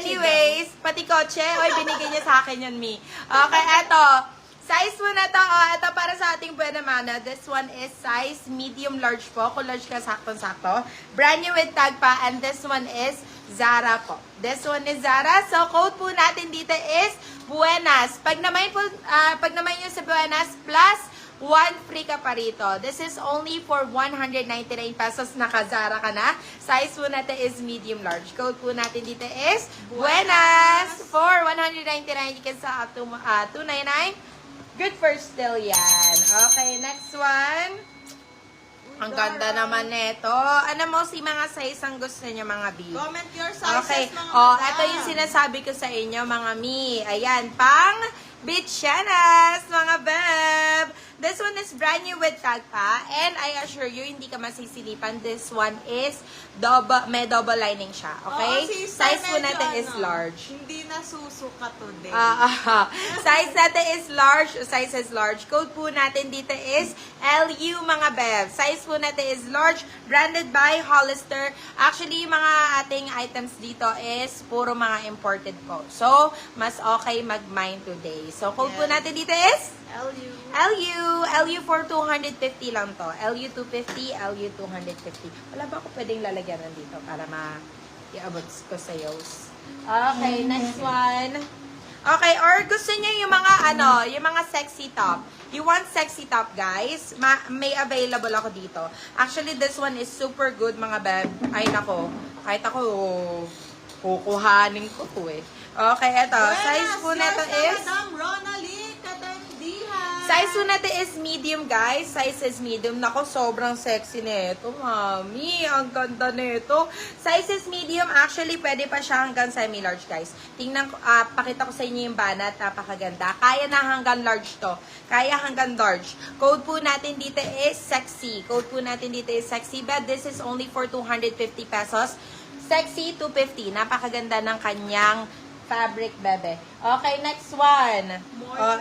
anyways, pati kotse. Oy, binigay niya sa akin yun, Mi. Okay, eto. Size mo na to. Oh, ito para sa ating buena mana. This one is size medium large po. Kung large ka, saktong-sakto. Brand new with tag pa. And this one is Zara po. This one is Zara. So, code po natin dito is Buenas. Pag naman nyo sa Buenas, plus 1 free ka pa rito. This is only for 199 pesos. Naka-Zara ka na. Size po natin is medium large. Code po natin dito is Buenas. For 199, you can sell up to 299. Good for still yan. Okay, next one. Ang ganda naman nito. Ano mo si mga size ang gusto niyo mga B? Comment your sizes, Okay. mga Oh, madam. ito yung sinasabi ko sa inyo mga Mi. Ayan, pang Bitchanas, mga beb. This one is brand new with tag pa. And I assure you, hindi ka masisilipan. This one is may double lining siya. Okay? Oo, sister, Size po medyo natin is ano, large. Hindi nasusuka today. Size natin is large. Size is large. Code po natin dito is LU, mga bev. Size po natin is large. Branded by Hollister. Actually, yung mga ating items dito is puro mga imported po. So, mas okay mag-mine today. So, code po natin dito is LU for 250 lang to. LU 250, LU 250. Wala ba ako pwedeng lalagyan nandito para i-abot ko sa yos? Okay, next one. Okay, or gusto niyo yung mga yung mga sexy top. You want sexy top, guys? May available ako dito. Actually, this one is super good, mga beb. Ay, nako. Kahit ako, kukuhanin ko to eh. Okay, eto. Size po neto is... Madam Ronalie Katandihan. Size po natin is medium, guys. Size is medium. Nako, sobrang sexy nito, mami. Ang ganda nito. Size is medium. Actually, pwede pa siya hanggang semi-large, guys. Tingnan ko, pakita ko sa inyo yung banat. Napakaganda. Kaya na hanggang large to. Kaya hanggang large. Code po natin dito is sexy. Code po natin dito is sexy. But this is only for 250 pesos. Sexy 250. Napakaganda ng kanyang fabric, bebe. Okay, next one.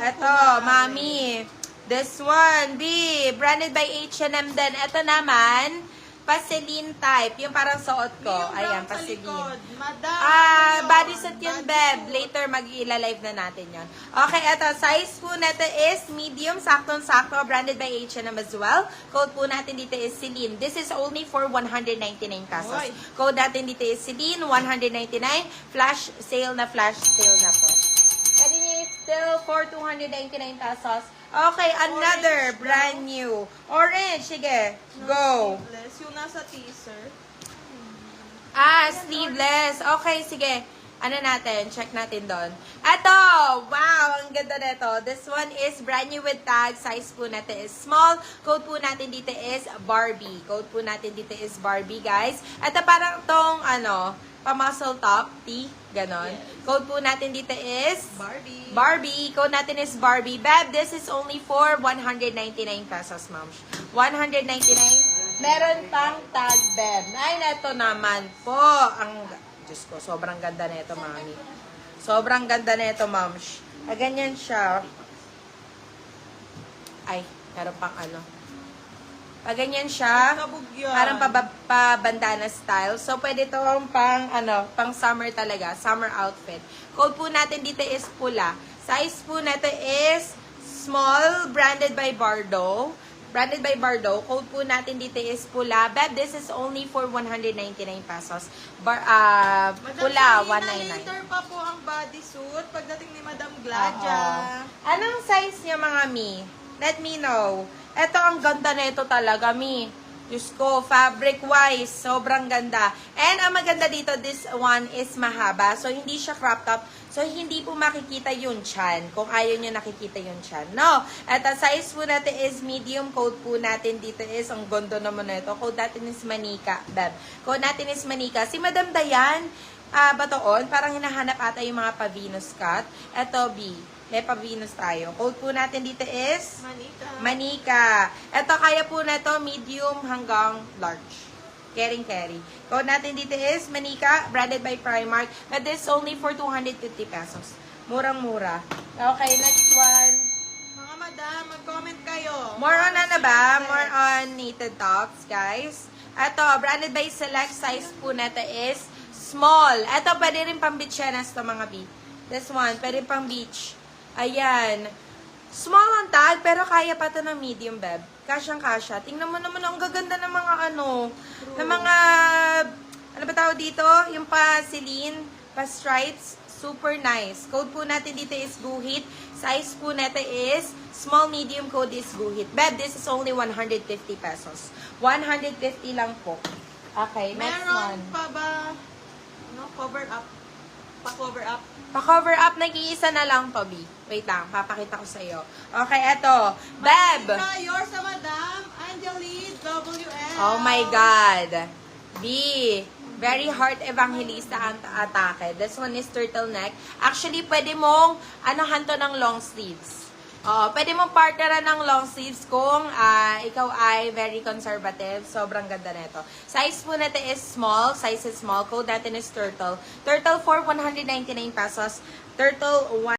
Eto, mami. This one, B. Branded by H&M din. Eto naman, Pasilin type. Yung parang suot ko. Ayan, Pasilin. Madam. Bodysuit yun, beb. Later, mag-i-live na natin yun. Okay, eto. Size po natin is medium, saktong-sakto. Branded by H&M as well. Code po natin dito is Celine. This is only for 199 pesos. Oy. Code natin dito is Celine, 199. Flash sale na po. Pwede nyo still for 299 pesos. Okay, another brand new. Orange, sige. Go. Sleeveless. Yung nasa teaser. Sleeveless. Okay, sige. Ano natin? Check natin doon. Ito! Wow! Ang ganda nito. This one is brand new with tag. Size po natin is small. Code po natin dito is Barbie. Code po natin dito is Barbie, guys. Ito parang tong, pa-muscle top, T, ganon. Yes. Code po natin dito is Barbie. Barbie. Code natin is Barbie. Beb, this is only for 199 pesos, ma'am. 199. Meron pang tag, Beb. Ay, neto naman po. Diyos ko, sobrang ganda nito, mami. Sobrang ganda nito, ma'am. Ganyan siya. Ay, meron pang ganyan siya. Kabugyan. Parang pa-bandana style. So, pwede ito pang summer talaga. Summer outfit. Code po natin dito is pula. Size po natin is small, branded by Bardo. Branded by Bardo. Code po natin dito is pula. But this is only for 199 pesos. Pula, 199. Later pa po ang bodysuit pagdating ni Madam Gladia. Anong size niya, mga Mi? Let me know. Ito, ang ganda na ito talaga, Mi. Diyos ko, fabric-wise, sobrang ganda. And ang maganda dito, this one is mahaba. So, hindi siya crop top. So, hindi po makikita yung chan. Kung ayaw nyo nakikita yung chan. No. At ang size po natin is medium. Code po natin dito is, ang ganda naman na ito. Code natin is Manika. Beb. Code natin is Manika. Si Madam Dayan, batoon, parang hinahanap ata yung mga pa-Venus cut. Ito, B. May pa-Venus tayo. Code po natin dito is Manika. Ito, kaya po na ito medium hanggang large. Carry. Code natin dito is Manika, branded by Primark. But this only for 250 pesos. Murang-mura. Okay, next one. Mga madam, mag-comment kayo. More on ba? More on knitted tops, guys. Ito, branded by Select. Size po natin is Small. Ito, pwede rin pang beach yan to mga B. This one, pwede pang beach. Ayan. Small ang tag, pero kaya pa to ng medium, beb. Kasyang-kasya. Tingnan mo naman, ang gaganda ng mga ng mga, ano ba tawag dito? Yung pa-Celine, pa-stripes. Super nice. Code po natin dito is Guhit. Size po natin is small, medium. Code is Guhit. Beb, this is only 150 pesos. 150 lang po. Okay, next Meron one. pa ba, cover up? Pa-cover up? Pa-cover up, nag-iisa na lang pa, B. Wait lang, papakita ko sa iyo. Okay, eto. Beb! Matika, yours sa Madam Angeline WL. Oh my God. B. Very Heart Evangelista ang atake. This one is turtleneck. Actually, pwede mong anuhan to ng long sleeves. Pwede mong partneran ng long sleeves kung ikaw ay very conservative. Sobrang ganda nito. Size po natin is small. Size is small. Code natin is turtle. Turtle for 199 pesos. Turtle 1.